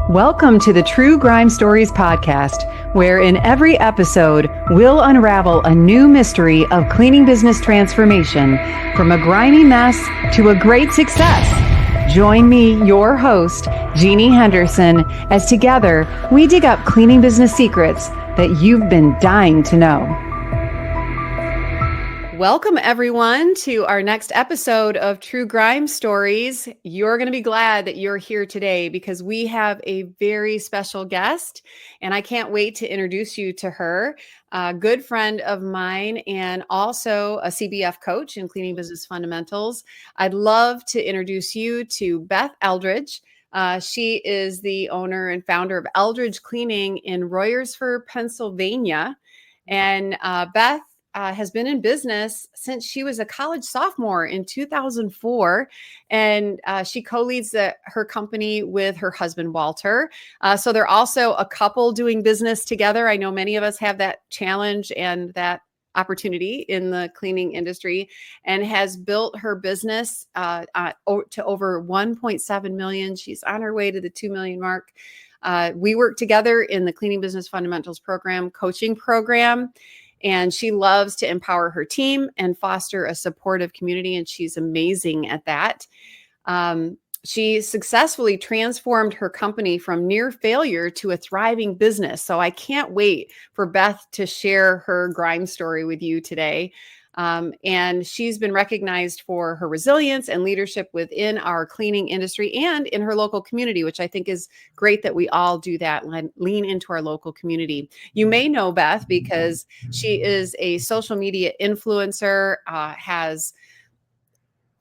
Welcome to the True Grime Stories podcast, where in every episode, we'll unravel a new mystery of cleaning business transformation from a grimy mess to a great success. Join me, your host, Jeannie Henderson, as together we dig up cleaning business secrets that you've been dying to know. Welcome, everyone, to our next episode of True Grime Stories. You're going to be glad that you're here today because we have a very special guest, and I can't wait to introduce you to her. A good friend of mine and also a CBF coach in cleaning business fundamentals. I'd love to introduce you to Beth Eldredge. She is the owner and founder of Eldredge Cleaning in Royersford, Pennsylvania. And Beth has been in business since she was a college sophomore in 2004. And she co-leads her company with her husband, Walter. So they're also a couple doing business together. I know many of us have that challenge and that opportunity in the cleaning industry, and has built her business to over 1.7 million. She's on her way to the 2 million mark. We work together in the Cleaning Business Fundamentals program, coaching program. And she loves to empower her team and foster a supportive community. And she's amazing at that. She successfully transformed her company from near failure to a thriving business. So I can't wait for Beth to share her grime story with you today. And she's been recognized for her resilience and leadership within our cleaning industry and in her local community, which I think is great that we all do that, lean into our local community. You may know Beth because she is a social media influencer, has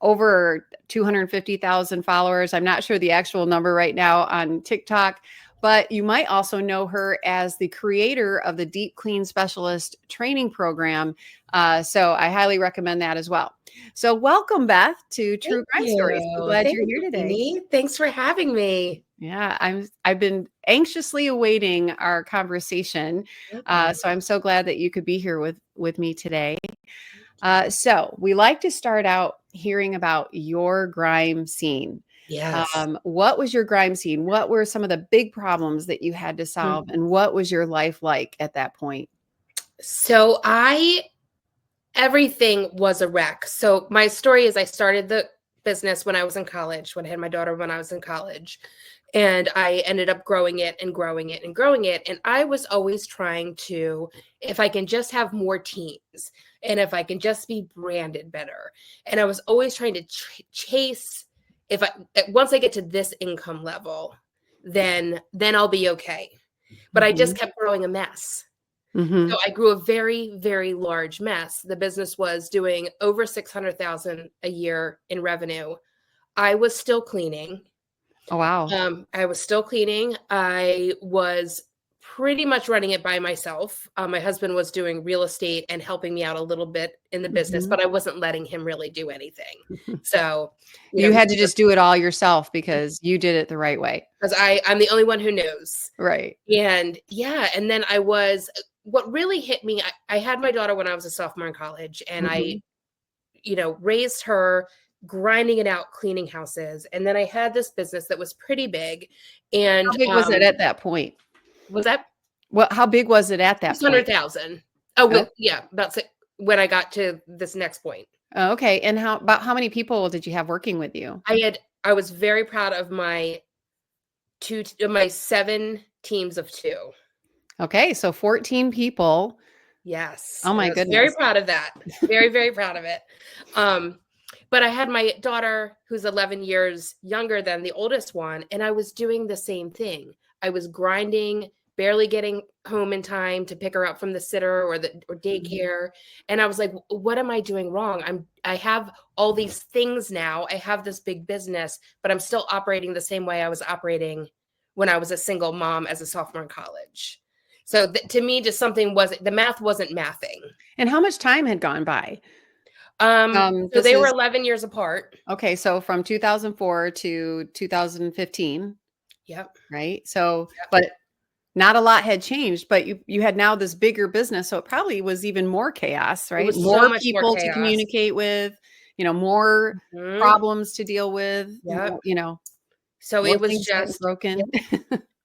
over 250,000 followers. I'm not sure the actual number right now on TikTok, but you might also know her as the creator of the Deep Clean Specialist training program. So I highly recommend that as well. So welcome, Beth, to True Grime Stories. I'm glad you're here today. Jeannie. Thanks for having me. Yeah, I've been anxiously awaiting our conversation. So I'm so glad that you could be here with me today. So we like to start out hearing about your grime scene. Yes. What was your grime scene? What were some of the big problems that you had to solve? And what was your life like at that point? So everything was a wreck. So my story is I started the business when I was in college, when I had my daughter when I was in college. And I ended up growing it and growing it and growing it. And I was always trying to, if I can just have more teams and if I can just be branded better. And I was always trying to chase, once I get to this income level, then I'll be okay. But I just kept growing a mess. So I grew a very, very large mess. The business was doing over 600,000 a year in revenue. I was still cleaning. Oh, wow. I was still cleaning. I was pretty much running it by myself. My husband was doing real estate and helping me out a little bit in the business, but I wasn't letting him really do anything. So you had to just do it all yourself because you did it the right way. Because I'm the only one who knows. Right. And yeah. And then what really hit me, I had my daughter when I was a sophomore in college, and I, raised her, grinding it out, cleaning houses. And then I had this business that was pretty big. And how big was it at that point? Was that? Well, how big was it at that 600,000. Oh, yeah. About when I got to this next point. Oh, okay. And about how many people did you have working with you? I was very proud of my 7 teams of 2. Okay. So 14 people. Yes. Oh my goodness. Very proud of that. Very, very proud of it. But I had my daughter who's 11 years younger than the oldest one. And I was doing the same thing. I was grinding, barely getting home in time to pick her up from the sitter or daycare. And I was like, what am I doing wrong? I have all these things now. I have this big business, but I'm still operating the same way I was operating when I was a single mom as a sophomore in college. So to me, just the math wasn't mathing. And how much time had gone by? So they were 11 years apart. Okay. So from 2004 to 2015. Yep. Right. So, but not a lot had changed, but you had now this bigger business. So it probably was even more chaos, right? More people to communicate with, more problems to deal with, yep. So it was just broken.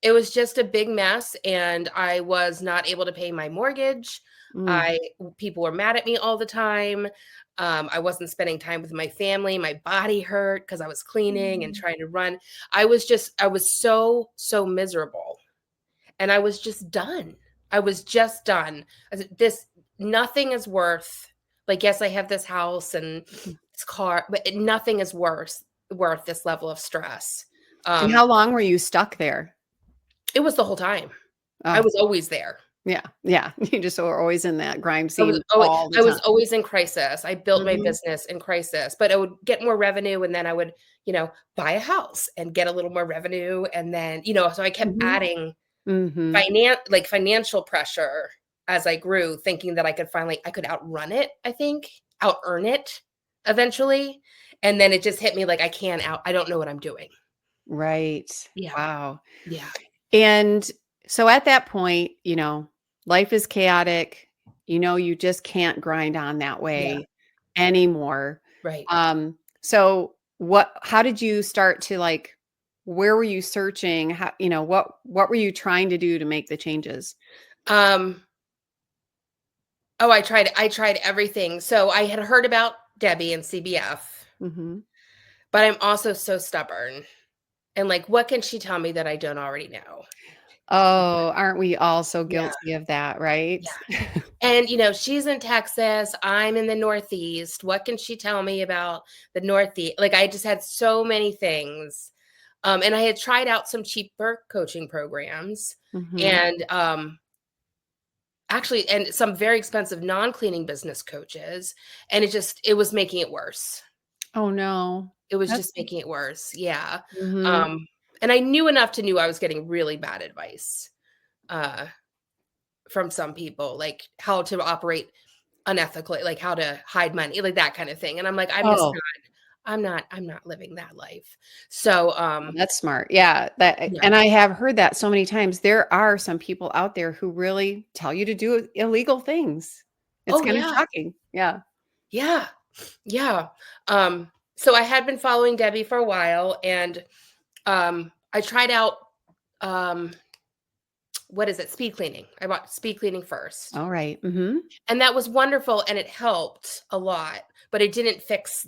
It was just a big mess, and I was not able to pay my mortgage. Mm. I People were mad at me all the time. I wasn't spending time with my family. My body hurt because I was cleaning and Mm. trying to run. I was so miserable, and I was just done. I was just done. I said, this nothing is worth. Like, yes, I have this house and this car, but nothing is worth this level of stress. And Um, how long were you stuck there? it was the whole time. I Oh, was always there. yeah, yeah. You just were always in that grime scene all the I was time. always in crisis. I built my Mhm, business in crisis, but I would get more revenue, and then I would, buy a house and get a little more revenue, and then, so I kept mhm, adding mhm. financial pressure as I grew, thinking that I could outrun it, I think, out earn it eventually. And then it just hit me like I don't know what I'm doing. Right. Yeah. Wow. Yeah. And so at that point, life is chaotic. You just can't grind on that Yeah. way anymore. Right. So how did you start to like, where were you searching? What were you trying to do to make the changes? Um, oh, I tried everything. So I had heard about Debbie and CBF, Hmm. but I'm also so stubborn. And like, what can she tell me that I don't already know? Oh, aren't we all so Yeah. guilty of that, right? Yeah. And, she's in Texas, I'm in the Northeast. What can she tell me about the Northeast? Like, I just had so many things. And I had tried out some cheaper coaching programs Hmm. and actually, and some very expensive non-cleaning business coaches. And it was making it worse. Oh no. It was That's just making it worse. Yeah. mhm. Um, and I knew enough to knew I was getting really bad advice uh, from some people, like how to operate unethically, like how to hide money, like that kind of thing. And I'm like, Oh, I'm not living that life. So, that's smart. Yeah, yeah. and I have heard that so many times. There are some people out there who really tell you to do illegal things. It's Oh kind of yeah. shocking. Yeah. Yeah. Yeah. So I had been following Debbie for a while, and I tried out um what is it? Speed cleaning. I bought speed cleaning first. All right. Mhm. And that was wonderful, and it helped a lot, but it fixed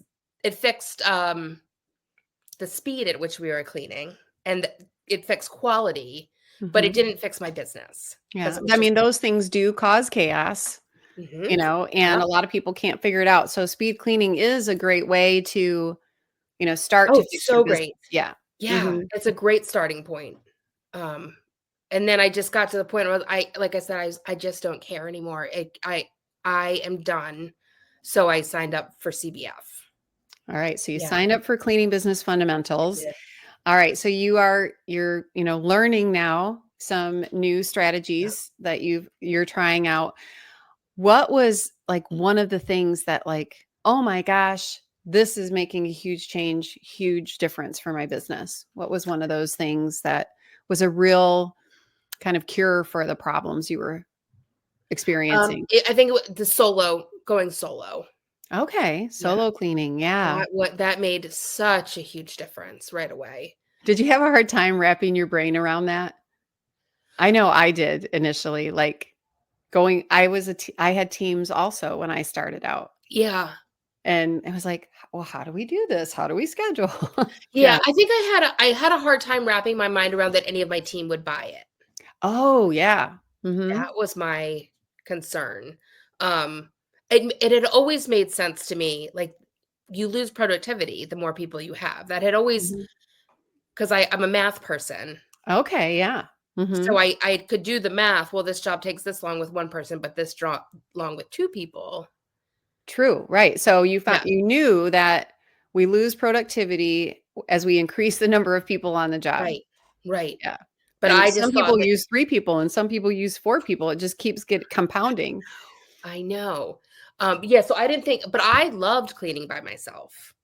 the speed at which we were cleaning, and it fixed quality, but it Mhm. didn't fix my business because Yeah. it was I just mean, those things do cause chaos, mhm. and Yep. a lot of people can't figure it out. So speed cleaning is a great way to, start Oh, to it's fix your so business. great. Yeah. Yeah, Mhm. it's a great starting point. Um, and then I just got to the point where like I said, I just don't care anymore. I am done. So I signed up for CBF. All right. So you Yeah. signed up for cleaning business I fundamentals. did. All right. So you're, learning now some new Yeah. strategies that you're trying out. What was like one of the things that like, oh my gosh, this is making a huge change, huge difference for my business? What was one of those things that was a real kind of cure for the problems you were experiencing? I think the going solo. Okay. Yeah. Solo cleaning. Yeah. That made such a huge difference right away. Did you have a hard time wrapping your brain around that? I know I did initially, like I had teams also when I started out, Yeah. and it was like, well, how do we do this? How do we schedule? Yeah, Yeah. I think I had a hard time wrapping my mind around that any of my team would buy it. Oh, yeah. Mhm. That was my concern. It had always made sense to me, like, you lose productivity the more people you have. That had always Mhm. 'Cause I'm a math person, Okay, yeah. so Mhm. I could do the math, well, this job takes this long with one person, but this job long with 2 people. True, right. So Yeah, you knew that we lose productivity as we increase the number of people on the job. right, right. Yeah. But And I some just thought people that use 3 people and some people use 4 people. It just keeps get compounding. I know. Yeah, so I didn't think but I loved cleaning by myself.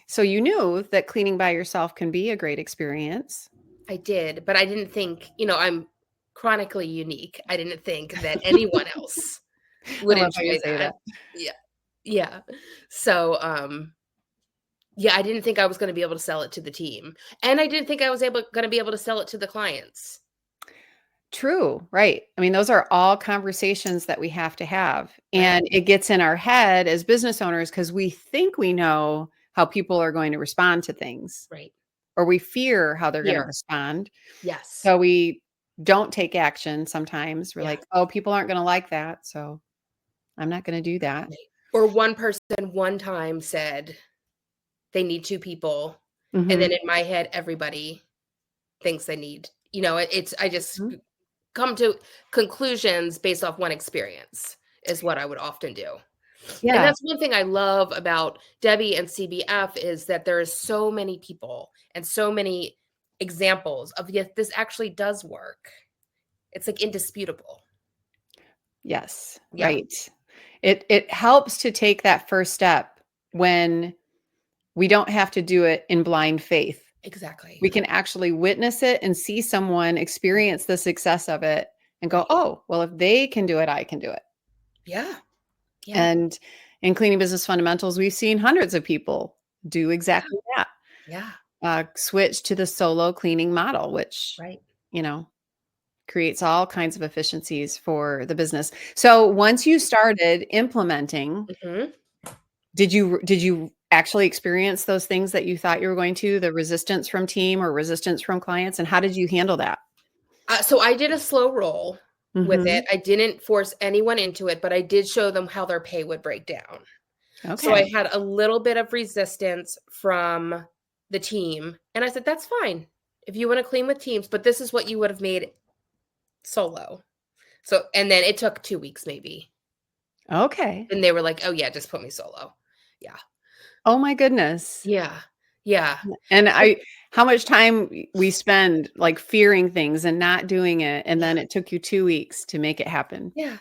So you knew that cleaning by yourself can be a great experience. I did, but I didn't think, I'm chronically unique. I didn't think that anyone else I would love how you enjoy say that. that. Yeah. Yeah. So, yeah, I didn't think I was gonna be able to sell it to the team, and I didn't think I was gonna be able to sell it to the clients. True, right. I mean, those are all conversations that we have to have. Right. And it gets in our head as business owners because we think we know how people are going to respond to things, Right. or we fear how they're going to Fear. respond. Yes. So we don't take action sometimes. We're Yeah. like, oh, people aren't going to like that. So I'm not going to do that. Right. Or one person one time said they need two people, and then Hmm. in my head, everybody thinks they need, it's I just come to conclusions based off one experience is what I would often do. And Yeah. that's one thing I love about Debbie and CBF is that there is so many people and so many examples of, yes, this actually does work. It's like indisputable. Yes. Yeah, Right. It helps to take that first step when we don't have to do it in blind faith. exactly. We can actually witness it and see someone experience the success of it and go, Right. oh, well, if they can do it, I can do it. Yeah. Yeah. And in Cleaning Business Fundamentals, we've seen hundreds of people do exactly that. Yeah. Switch to the solo cleaning model, which, Right. you know, creates all kinds of efficiencies for the business. So once you started implementing, Hmm. did you actually experience those things that you thought you were going to, the resistance from team or resistance from clients? And how did you handle that? So I did a slow roll with it. Mhm. I didn't force anyone into it, but I did show them how their pay would break down. So I Okay. had a little bit of resistance from the team, and I said, "That's fine if you wanna clean with teams, but this is what you would have made solo." So and then it took 2 weeks maybe, Okay. and they were like, "Oh, yeah, just put me solo." Yeah. Oh my goodness. Yeah. Yeah. And But how much time we spend like fearing things and not doing it, and yeah. then it took you 2 weeks to make it happen. Yeah.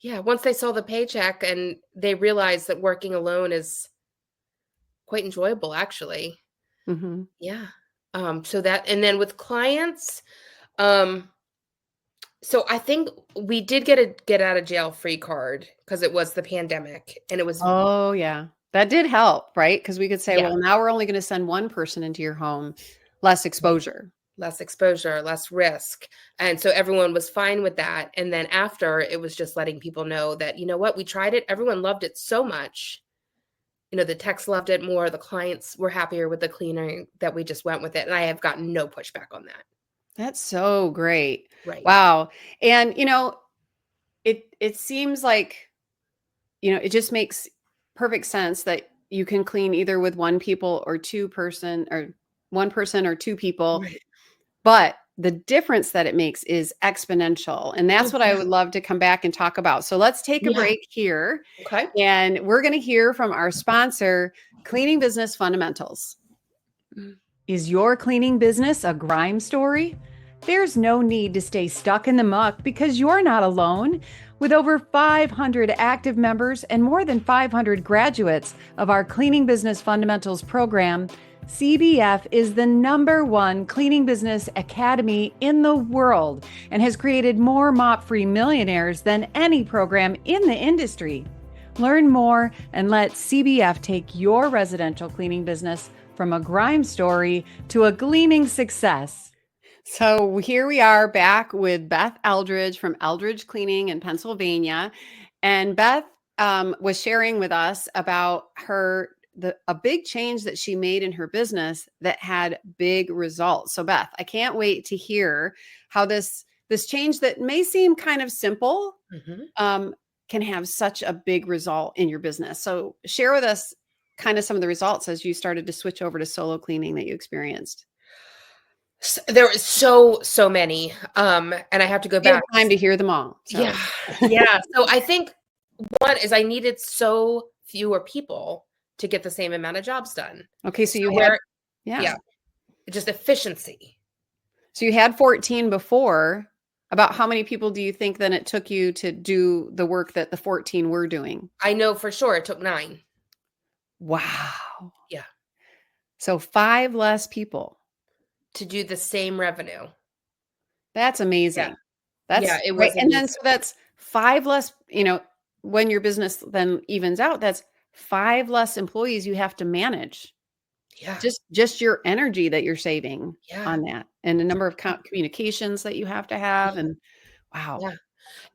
Yeah, once they saw the paycheck and they realized that working alone is quite enjoyable, actually. Mhm. Yeah. So that and then with clients, um, so I think we did get a get out of jail free card because it was the pandemic and it was Oh, yeah. That did help, right? Because we could say, yeah, well, now we're only gonna send one person into your home, less right. exposure. Less exposure, less risk. And so everyone was fine with that. And then after it was just letting people know that, you know what, we tried it. Everyone loved it so much. The techs loved it more. The clients were happier with the cleaner that we just went with it. And I have gotten no pushback on that. That's so great. Right. Wow. And, it seems like, it just makes perfect sense that you can clean either with one person or two people, Right. but the difference that it makes is exponential. And Oh, that's what I yeah. would love to come back and talk about. So let's take a Yeah. break here Okay. and we're going to hear from our sponsor, Cleaning Business Fundamentals. Mm. Is your cleaning business a grime story? There's no need to stay stuck in the muck because you're not alone. With over 500 active members and more than 500 graduates of our Cleaning Business Fundamentals program, CBF is the #1 cleaning business academy in the world and has created more mop-free millionaires than any program in the industry. Learn more and let CBF take your residential cleaning business from a grime story to a gleaming success. So here we are back with Beth Eldredge from Eldredge Cleaning in Pennsylvania. And Beth was sharing with us about a big change that she made in her business that had big results. So Beth, I can't wait to hear how this change that may seem kind of simple Mhm. um, can have such a big result in your business. So share with us kind of some of the results as you started to switch over to solo cleaning that you experienced. There is so many. And I have to go We have back. time to hear them all. Yeah. So, Yeah. So I think one is I needed so fewer people to get the same amount of jobs done. okay, so So you had where yeah. yeah, just efficiency. So you had 14 before. About how many people do you think then it took you to do the work that the 14 were doing? I know for sure it took 9. Wow. Yeah. So 5 less people. To do the same revenue. That's Yeah. amazing. Yeah, That's it right. was And then amazing. so that's 5 less, when your business then evens out, that's 5 less employees you have to manage. Yeah. Just your energy that you're saving Yeah. on that, and the number of communications that you have to have, Yeah. and wow. Yeah.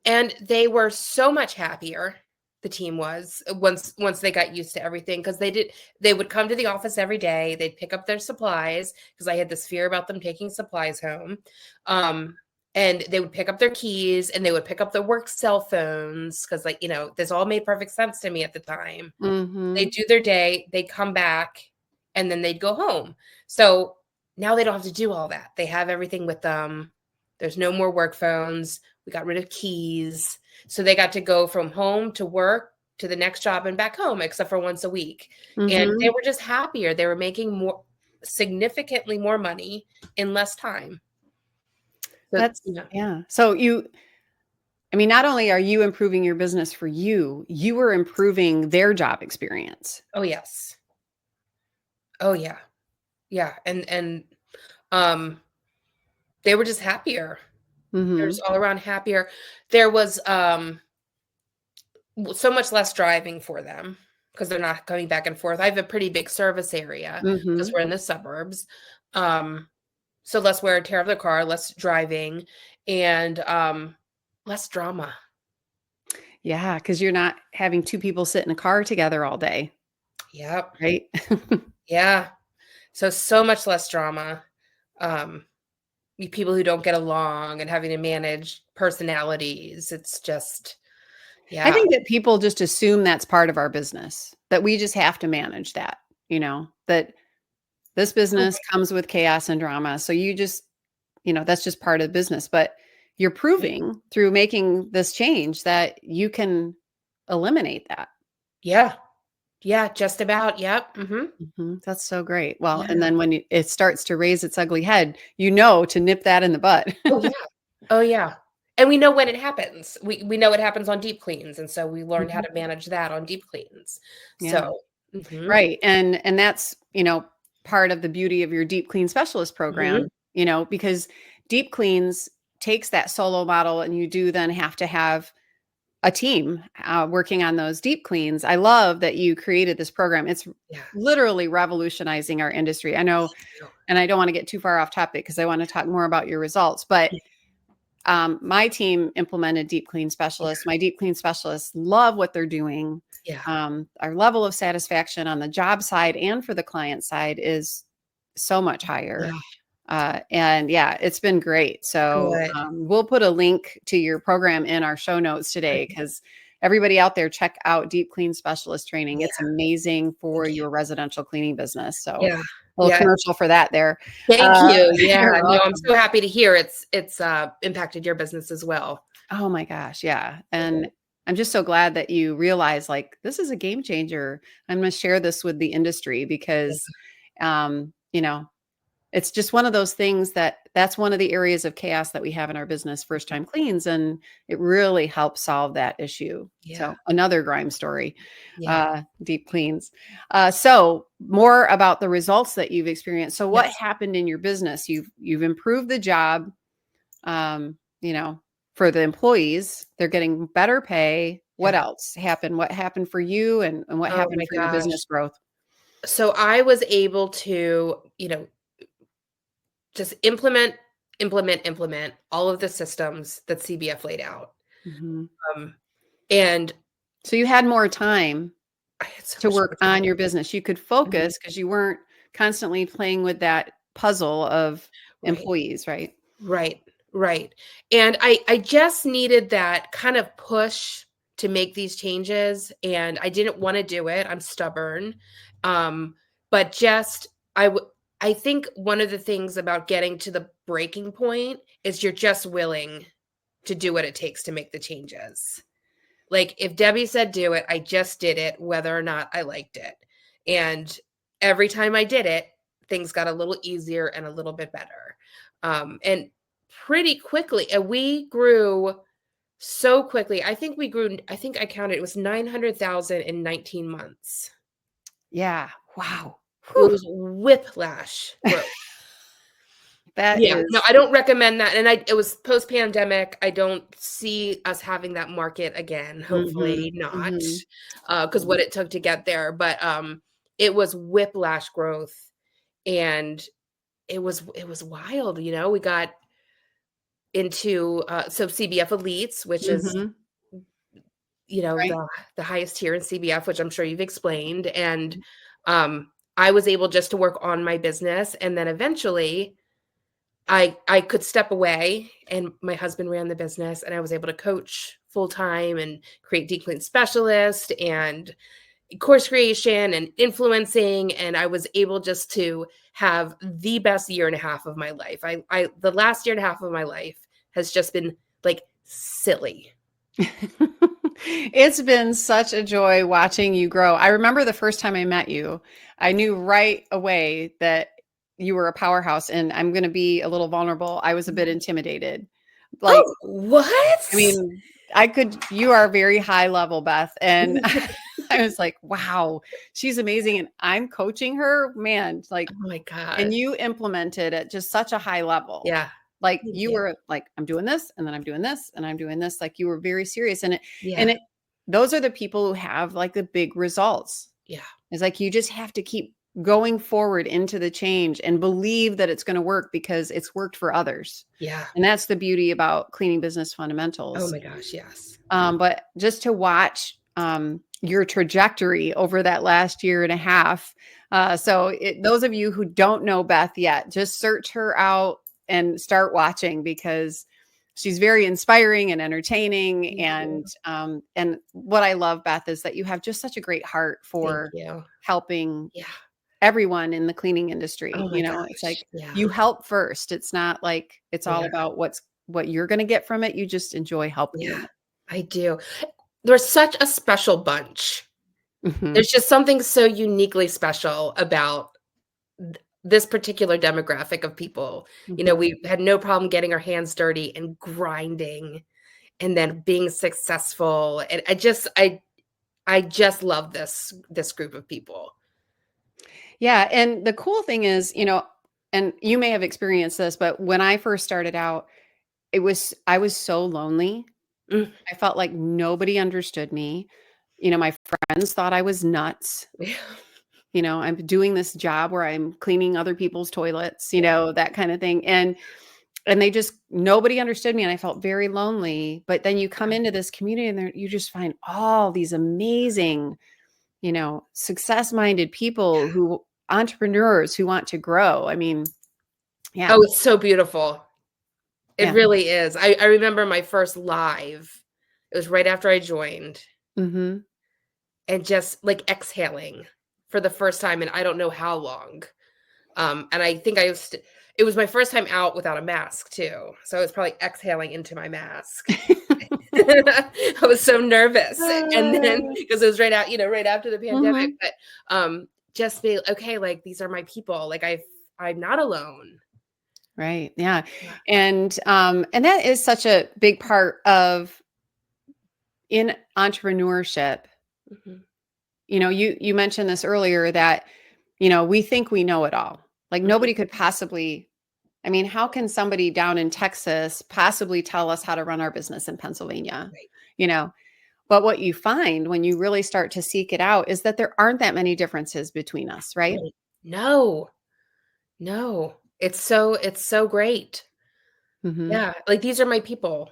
And they were so much happier, the team was, once they got used to everything, because they would come to the office every day, they'd pick up their supplies, because I had this fear about them taking supplies home, and they would pick up their keys, and they would pick up their work cell phones, because, like, this all made perfect sense to me at the time. They'd Mhm. do their day, they'd come back, and then they'd go home. So, now they don't have to do all that. They have everything with them. There's no more work phones. We got rid of keys. So they got to go from home to work to the next job and back home, except for once a week. And they Mhm. were just happier. They were making significantly more money in less time. So, That's yeah. So I mean, not only are you improving your business for you, you are improving their job experience. oh yes. Oh yeah. Yeah. And um they were just happier. They're Mhm. just all around happier. There was so much less driving for them because they're not going back and forth. I have a pretty big service area because Mhm. we're in the suburbs. Um, so less wear and tear of the car, less driving, and less drama. Yeah, because you're not having 2 people sit in a car together all day, Yep. right? Yeah. So much less drama. Um, People who don't get along and having to manage personalities. It's just, I yeah. think that people just assume that's part of our business, that we just have to manage that, that this Oh, business comes with chaos and drama. So you just, that's just part of the business. But you're proving through making this change that you can eliminate that. yeah. Yeah. Just about. Yep. Hmm. Mhm. That's so great. Well, and Yeah. then when it starts to raise its ugly head, you know to nip that in the butt. Oh, yeah. Oh, yeah. And we know when it happens. We know it happens on deep cleans, and so we learned how Mhm. to manage that on deep cleans. Yeah. So mhm, Right. And that's, part of the beauty of your deep clean specialist mhm, program, because deep cleans takes that solo model and you do then have to have a team working on those deep cleans. I love that you created this program. It's yeah, literally revolutionizing our industry. I know, thank you. and I don't want to get too far off topic because I want to talk more about your results, but my team implemented deep clean Yeah, specialists. My deep clean specialists love what they're doing. yeah, Our level of satisfaction on the job side and for the client side is so much higher. yeah, And yeah, it's been great. So good. we'll put a link to your program in our show notes today Okay, because everybody out there, check out Deep Clean Specialist training. It's yeah, amazing for thank you. your residential cleaning business. So Yeah, a little yeah, commercial for that there. thank Uh, you. Yeah, you're no, I'm welcome. so happy to hear it's impacted your business as well. Oh my gosh, yeah, Mhm, and I'm just so glad that you realize, like, this is a game changer. I'm gonna share this with the industry yeah, because, um, you know, it's just one of those things that's one of the areas of chaos that we have in our business, first mhm, time cleans, and it really helps solve that issue. yeah, So another grime story, yeah, deep cleans. So more about the results that you've experienced. So what yes, happened in your business? You've improved the job, um, you know, for the employees, they're getting better pay. What yeah. else happened? What happened for you and what Oh happened my for your gosh. business growth? So I was able to, just implement all of the systems that CBF laid out. Mhm. Um, and So you had more time I had so to much work more on time. your business. You could Mhm. focus because you weren't constantly playing with that puzzle of Right, employees, right? right, right. And I just needed that kind of push to make these changes, and I didn't wanna do it, I'm stubborn. Um, but just I think one of the things about getting to the breaking point is you're just willing to do what it takes to make the changes. Like, if Debbie said do it, I just did it whether or not I liked it. And every time I did it, things got a little easier and a little bit better. And pretty quickly, and we grew so quickly. I think I counted it was 900,000 in 19 months. Yeah. Wow. It Whew. was whiplash growth. That Yeah, no, is I don't recommend that, and it was post-pandemic, I don't see us having that market again, mhm, hopefully not, mhm. because what it took to get there, but, it was whiplash growth, and it was wild, we got into, so CBF Elites, which is, Mhm. Right. the highest tier in CBF, which I'm sure you've explained, and, I was able just to work on my business, and then eventually I could step away, and my husband ran the business, and I was able to coach full time and create deep clean specialist and course creation and influencing, and I was able just to have the best year and a half of my life. I the last year and a half of my life has just been like silly. It's been such a joy watching you grow. I remember the first time I met you, I knew right away that you were a powerhouse, and I'm going to be a little vulnerable. I was a bit intimidated. Like, Oh, what? I mean, you are very high level, Beth. And I was like, wow, she's amazing. And I'm coaching her, man, like, Oh my and gosh. you implemented at just such a high level. Yeah. Like Thank you you. were like, I'm doing this, and then I'm doing this, and I'm doing this. Like you were very serious. Yeah. And it, those are the people who have like the big results. Yeah. It's like you just have to keep going forward into the change and believe that it's going to work because it's worked for others. Yeah. And that's the beauty about cleaning business Oh fundamentals. my gosh, yes. But just to watch your trajectory over that last year and a half. Those of you who don't know Beth yet, just search her out and start watching because she's very inspiring and entertaining. Thank you. And what I love, Beth, is that you have just such a great heart Thank for you. helping Yeah. everyone in the cleaning industry. Oh my You know, it's gosh. like Yeah. you help first. It's not like it's all Yeah. about what you're going to get from it. You just enjoy Yeah. helping. I do. They're such a special bunch. Mhm. There's just something so uniquely special about this particular demographic of people. Mhm. We had no problem getting our hands dirty and grinding and then being successful. And I just love this group of people. Yeah, and the cool thing is, and you may have experienced this, but when I first started out, I was so lonely. Mm. I felt like nobody understood me. My friends thought I was nuts. Yeah. I'm doing this job where I'm cleaning other people's toilets, Yeah. that kind of thing. And they just nobody understood me and I felt very lonely. But then you come into this community and you just find all these amazing success-minded people who entrepreneurs who want to grow. I mean, yeah. Oh, it's so beautiful. It Yeah. really is. I remember my first live. It was right after I joined Mhm. and just like exhaling for the first time in I don't know how long. And I think it was my first time out without a mask too. So I was probably exhaling into my mask. I was so nervous. And then because it was right after the pandemic, Mhm. but just be okay, like these are my people. Like I'm not alone. Right. Yeah. Yeah. And that is such a big part of in entrepreneurship. Mhm. You mentioned this earlier that, we think we know it all. Like Mhm. nobody could possibly, I mean, how can somebody down in Texas possibly tell us how to run our business in Pennsylvania? Right. You know, but what you find when you really start to seek it out is that there aren't that many differences between us, right? Right. No. No. It's so great. Mhm. Yeah. Like these are my people.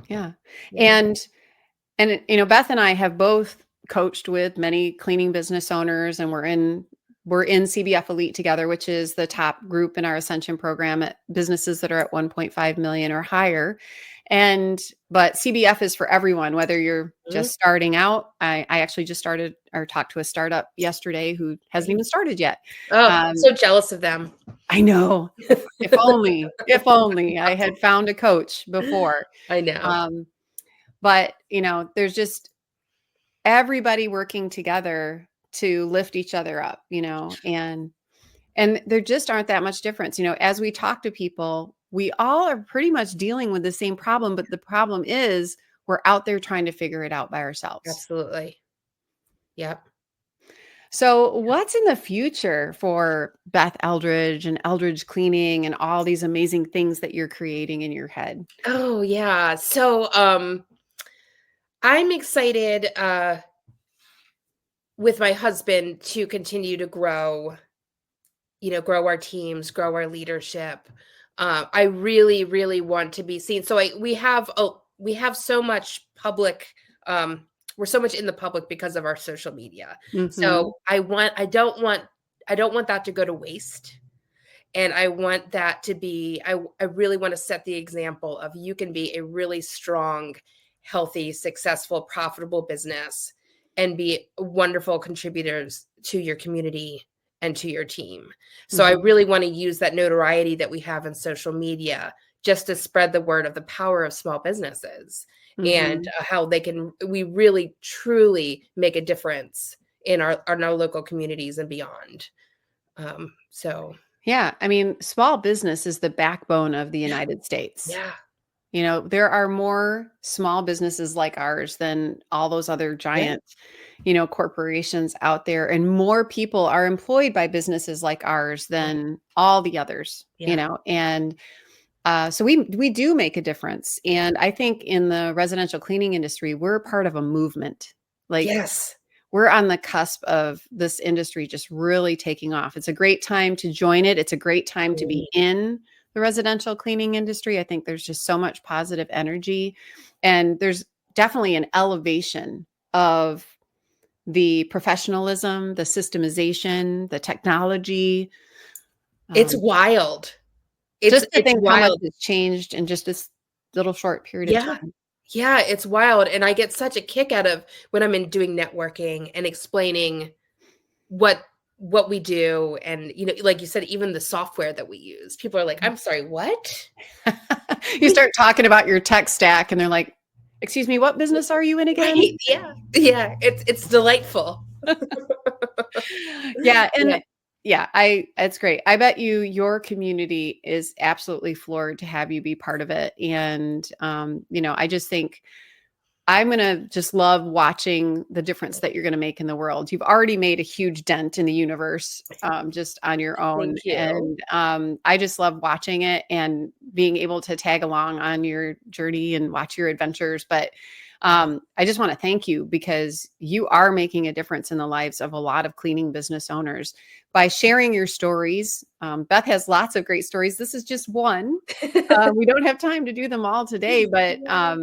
Yeah. Yeah. And Beth and I have both coached with many cleaning business owners, and we're in CBF Elite together, which is the top group in our Ascension program at businesses that are at 1.5 million or higher. But CBF is for everyone, whether you're Mhm. just starting out. I actually just started or talked to a startup yesterday who hasn't Great. even started yet. Oh, Um, so jealous of them. I know. If only I had found a coach before. I know. Um, but there's just everybody working together to lift each other up, and there just aren't that much difference. As we talk to people, we all are pretty much dealing with the same problem, but the problem is we're out there trying to figure it out by ourselves. Absolutely. Yep. So what's in the future for Beth Eldredge and Eldredge Cleaning and all these amazing things that you're creating in your head? Oh, yeah. So, I'm excited, with my husband to continue to grow grow our teams, grow our leadership. I really, really want to be seen. So we have so much public. We're so much in the public because of our social media. Mhm. So I don't want that to go to waste. And I want that to be, I really want to set the example of you can be a really strong, healthy, successful, profitable business and be wonderful contributors to your community and to your team. So I Mhm. really want to use that notoriety that we have in social media just to spread the word of the power of small businesses and Mhm. how we really truly make a difference in our local communities and beyond. So Yeah, I mean, small business is the backbone of the yeah, United States. yeah. There are more small businesses like ours than all those other Yeah, giant, corporations out there, and more people are employed by businesses like ours yeah, than all the others, yeah. and so we do make a difference. And I think in the residential cleaning industry, we're part of a movement. Like Yes. we're on the cusp of this industry just really taking off. It's a great time to join it. It's a great time to be Mm, in the residential cleaning industry. I think there's just so much positive energy, and there's definitely an elevation of the professionalism, the systemization, the technology. it's Um, wild. just to It's think how much wild. has changed in just this little short period of Yeah. time. Yeah, it's wild, and I get such a kick out of when I'm in doing networking and explaining what what we do and, like you said, even the software that we use. People are like, "I'm sorry, what?" You start talking about your tech stack, and they're like, "Excuse me, what business are you in again?" Right, yeah. Yeah, it's delightful. Yeah, Yeah, and yeah, I it's great. I bet your community is absolutely floored to have you be part of it, and, I just think I'm gonna just love watching the difference that you're gonna make in the world. You've already made a huge dent in the universe, just on your own, thank you. and, I just love watching it and being able to tag along on your journey and watch your adventures, but, I just wanna thank you because you are making a difference in the lives of a lot of cleaning business owners by sharing your stories. Beth has lots of great stories. This is just one. We don't have time to do them all today, but, Yeah.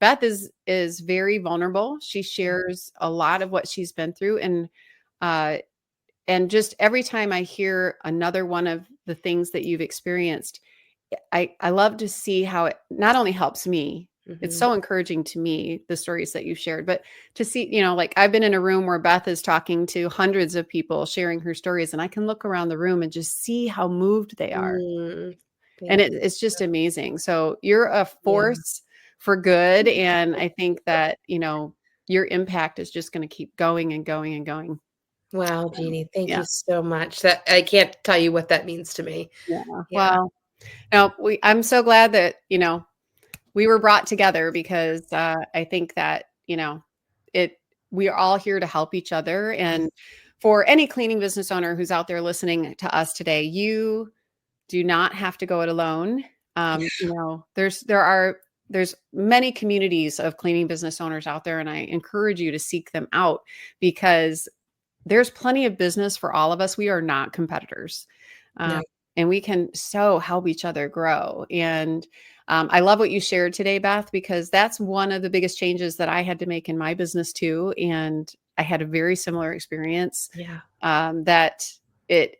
Beth is very vulnerable. She Yeah. shares a lot of what she's been through, uh, and just every time I hear another one of the things that you've experienced, I love to see how it not only helps me, it's Mhm. so encouraging to me, the stories that you've shared, but to see, like I've been in a room where Beth is talking to hundreds of people sharing her stories, and I can look around the room and just see how moved they are. Mm, And thank you. it's just amazing. So you're a Yeah. force for good, and I think that, your impact is just gonna keep going and going and going. Wow, So, Jeannie, thank yeah. you so much. That I can't tell you what that means to me. Yeah. Yeah, Well, no, I'm so glad that, we were brought together because, I think that, it we are all here to help each other, yeah, and for any cleaning business owner who's out there listening to us today, you do not have to go it alone. yeah, There's many communities of cleaning business owners out there, and I encourage you to seek them out because there's plenty of business for all of us. We are not competitors. no, Um, and we can so help each other grow. And I love what you shared today, Beth, because that's one of the biggest changes that I had to make in my business too. And I had a very similar experience, yeah, that it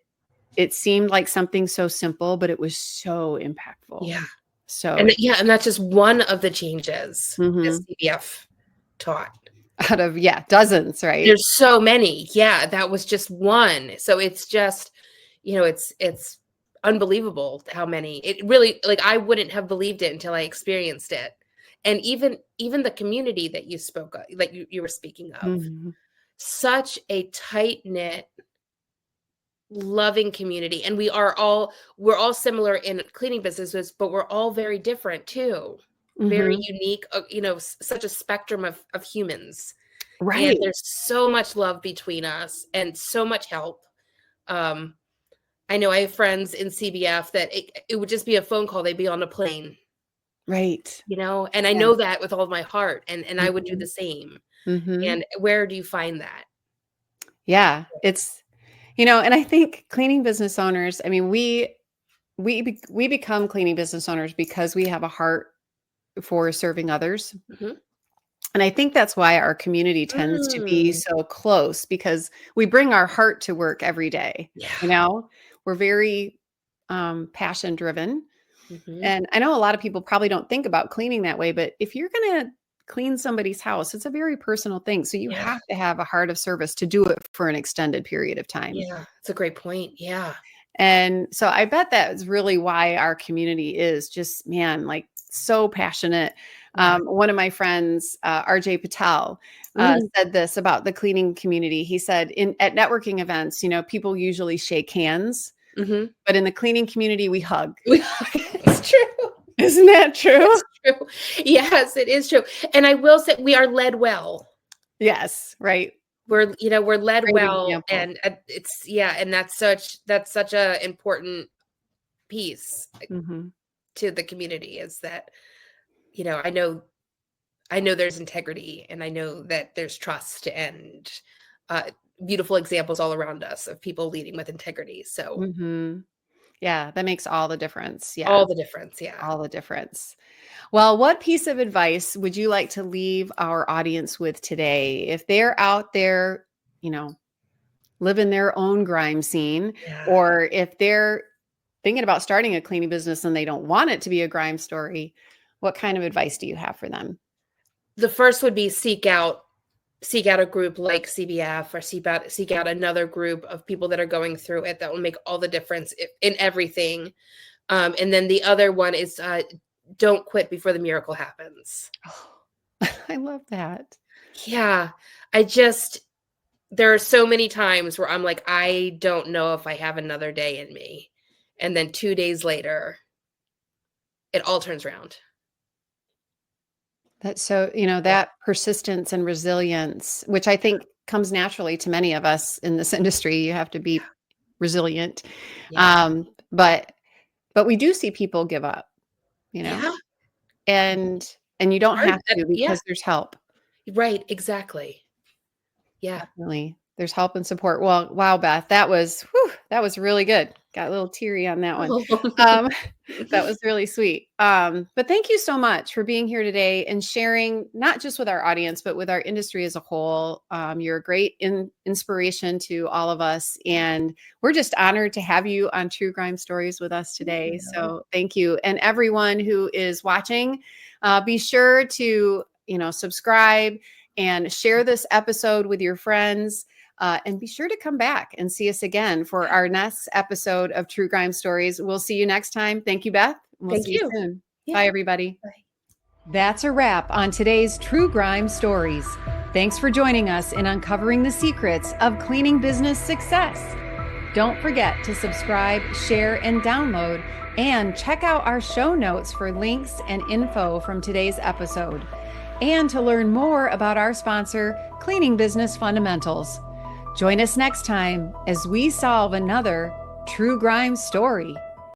it seemed like something so simple, but it was so impactful. yeah, So and yeah, and that's just one of the changes that mhm. CBF taught. Out of, yeah, dozens, right? There's so many. Yeah, that was just one. So it's just, it's unbelievable how many. It really like I wouldn't have believed it until I experienced it. And even the community that you spoke of, like you were speaking of, Mhm. such a tight-knit, loving community. And we're all similar in cleaning businesses, but we're all very different too. Very Mhm. unique, such a spectrum of humans. And Right. there's so much love between us and so much help. Um, I know I have friends in CBF that it would just be a phone call, they'd be on a plane, Right. and I Yeah. know that with all of my heart, and I would do Mhm. the same. Mhm. And where do you find that? Yeah. And I think cleaning business owners, I mean, we become cleaning business owners because we have a heart for serving others. Mhm. And I think that's why our community tends to be Mm. so close because we bring our heart to work every day. You Yeah. know, we're very passion driven. Mhm. And I know a lot of people probably don't think about cleaning that way, but if you're going to clean somebody's house, it's a very personal thing. So you Yeah. have to have a heart of service to do it for an extended period of time. Yeah. It's a great point. Yeah. And so I bet that's really why our community is just, man, like so passionate. Yeah. One of my friends, RJ Patel, Mhm. said this about the cleaning community. He said, at networking events, people usually shake hands, Mhm. but in the cleaning community, we hug. It's true. Isn't that true? It's true. Yes, it is true. And I will say we are led well. Yes, right. We're led Great well, example. and it's yeah, and that's such a important piece Mhm. to the community is that I know there's integrity, and I know that there's trust and uh, beautiful examples all around us of people leading with integrity. So Mhm. Yeah, that makes all the difference. Yeah, all the difference. Yeah. all the difference. Well, what piece of advice would you like to leave our audience with today? If they're out there, you know, living their own grime scene, Yeah. or if they're thinking about starting a cleaning business and they don't want it to be a grime story, what kind of advice do you have for them? The first would be seek out a group like CBF, or seek out another group of people that are going through it that will make all the difference in everything. And then the other one is don't quit before the miracle happens. Oh, I love that. Yeah, I just there are so many times where I'm like, I don't know if I have another day in me, and then 2 days later, it all turns around. That's so, Yeah, that persistence and resilience, which I think comes naturally to many of us in this industry. You have to be resilient. yeah, But we do see people give up, you know, yeah. and and you don't Hard. have to Yeah, because there's help. right. Exactly. Yeah. Definitely. There's help and support. Well, wow, Beth, that was really good. Got a little teary on that one. Um, that was really sweet. But thank you so much for being here today and sharing not just with our audience, but with our industry as a whole. You're a great inspiration to all of us. And we're just honored to have you on True Grime Stories with us Thank today. you. So thank you. And everyone who is watching, be sure to, subscribe and share this episode with your friends. And be sure to come back and see us again for our next episode of True Grime Stories. We'll see you next time. Thank you, Beth. And we'll Thank see you you. soon. Yeah. Bye, everybody. Bye. That's a wrap on today's True Grime Stories. Thanks for joining us in uncovering the secrets of cleaning business success. Don't forget to subscribe, share, and download, and check out our show notes for links and info from today's episode, and to learn more about our sponsor, Cleaning Business Fundamentals. Join us next time as we solve another True Grime story.